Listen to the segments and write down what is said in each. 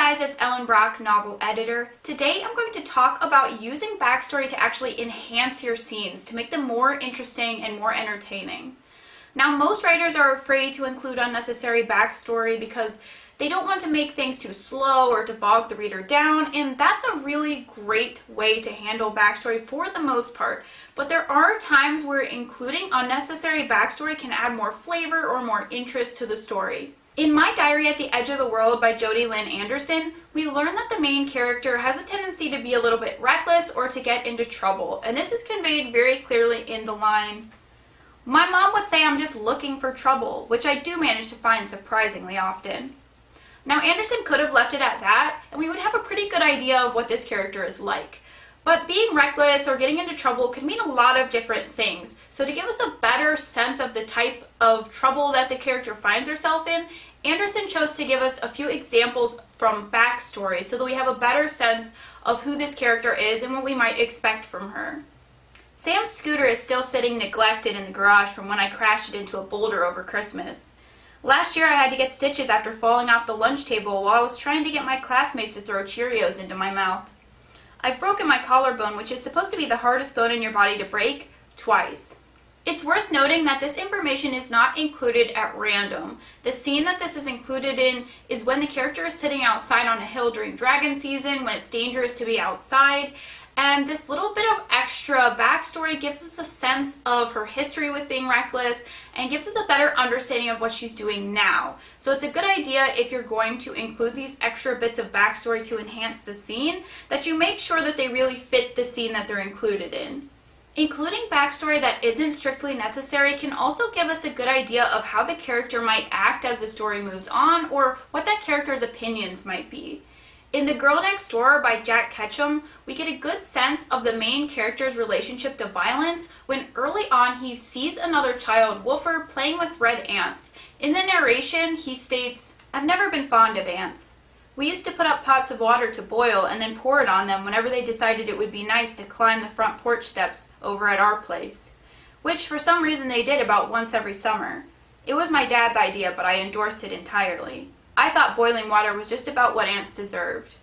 guys, it's Ellen Brock, novel editor. Today I'm going to talk about using backstory to actually enhance your scenes, to make them more interesting and more entertaining. Now, most writers are afraid to include unnecessary backstory because they don't want to make things too slow or to bog the reader down, and that's a really great way to handle backstory for the most part. But there are times where including unnecessary backstory can add more flavor or more interest to the story. In My Diary at the Edge of the World by Jodi Lynn Anderson, we learn that the main character has a tendency to be a little bit reckless or to get into trouble, and this is conveyed very clearly in the line, "My mom would say I'm just looking for trouble," which I do manage to find surprisingly often. Now, Anderson could have left it at that, and we would have a pretty good idea of what this character is like. But being reckless or getting into trouble can mean a lot of different things. So to give us a better sense of the type of trouble that the character finds herself in, Anderson chose to give us a few examples from backstory so that we have a better sense of who this character is and what we might expect from her. Sam's scooter is still sitting neglected in the garage from when I crashed it into a boulder over Christmas. Last year I had to get stitches after falling off the lunch table while I was trying to get my classmates to throw Cheerios into my mouth. I've broken my collarbone, which is supposed to be the hardest bone in your body to break, twice. It's worth noting that this information is not included at random. The scene that this is included in is when the character is sitting outside on a hill during dragon season, when it's dangerous to be outside, and this little bit of extra backstory gives us a sense of her history with being reckless and gives us a better understanding of what she's doing now. So it's a good idea, if you're going to include these extra bits of backstory to enhance the scene, that you make sure that they really fit the scene that they're included in. Including backstory that isn't strictly necessary can also give us a good idea of how the character might act as the story moves on, or what that character's opinions might be. In The Girl Next Door by Jack Ketchum, we get a good sense of the main character's relationship to violence when early on he sees another child, Woofer, playing with red ants. In the narration, he states, "I've never been fond of ants. We used to put up pots of water to boil and then pour it on them whenever they decided it would be nice to climb the front porch steps over at our place," which for some reason they did about once every summer. It was my dad's idea, but I endorsed it entirely. I thought boiling water was just about what ants deserved.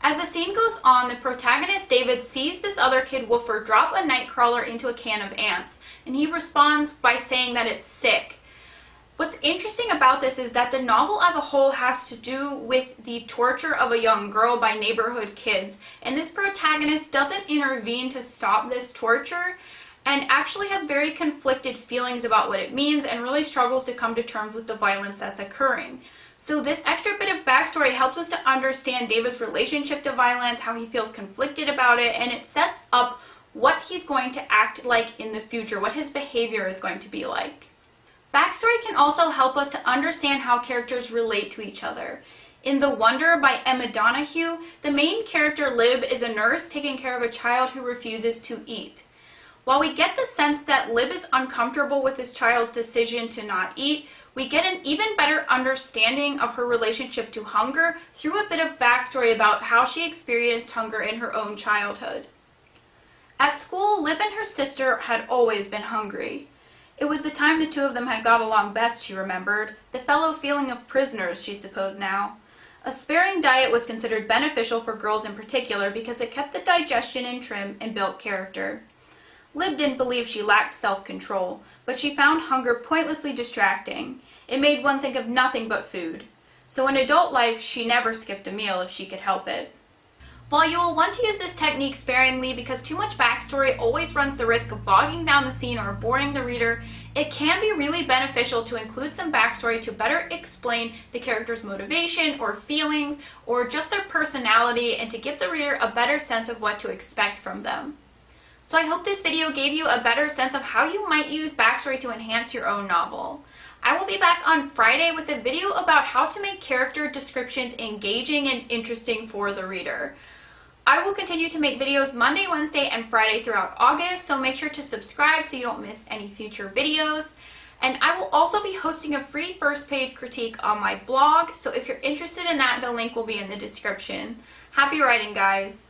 As the scene goes on, the protagonist David sees this other kid, Woofer, drop a nightcrawler into a can of ants, and he responds by saying that it's sick. What's interesting about this is that the novel as a whole has to do with the torture of a young girl by neighborhood kids, and this protagonist doesn't intervene to stop this torture and actually has very conflicted feelings about what it means and really struggles to come to terms with the violence that's occurring. So this extra bit of backstory helps us to understand David's relationship to violence, how he feels conflicted about it, and it sets up what he's going to act like in the future, what his behavior is going to be like. Backstory can also help us to understand how characters relate to each other. In The Wonder by Emma Donoghue, the main character, Lib, is a nurse taking care of a child who refuses to eat. While we get the sense that Lib is uncomfortable with this child's decision to not eat, we get an even better understanding of her relationship to hunger through a bit of backstory about how she experienced hunger in her own childhood. At school, Lib and her sister had always been hungry. It was the time the two of them had got along best, she remembered, the fellow feeling of prisoners, she supposed now. A sparing diet was considered beneficial for girls in particular because it kept the digestion in trim and built character. Lib didn't believe she lacked self-control, but she found hunger pointlessly distracting. It made one think of nothing but food. So in adult life, she never skipped a meal if she could help it. While you will want to use this technique sparingly because too much backstory always runs the risk of bogging down the scene or boring the reader, it can be really beneficial to include some backstory to better explain the character's motivation or feelings or just their personality, and to give the reader a better sense of what to expect from them. So I hope this video gave you a better sense of how you might use backstory to enhance your own novel. I will be back on Friday with a video about how to make character descriptions engaging and interesting for the reader. I will continue to make videos Monday, Wednesday, and Friday throughout August, so make sure to subscribe so you don't miss any future videos. And I will also be hosting a free first page critique on my blog, so if you're interested in that, the link will be in the description. Happy writing, guys!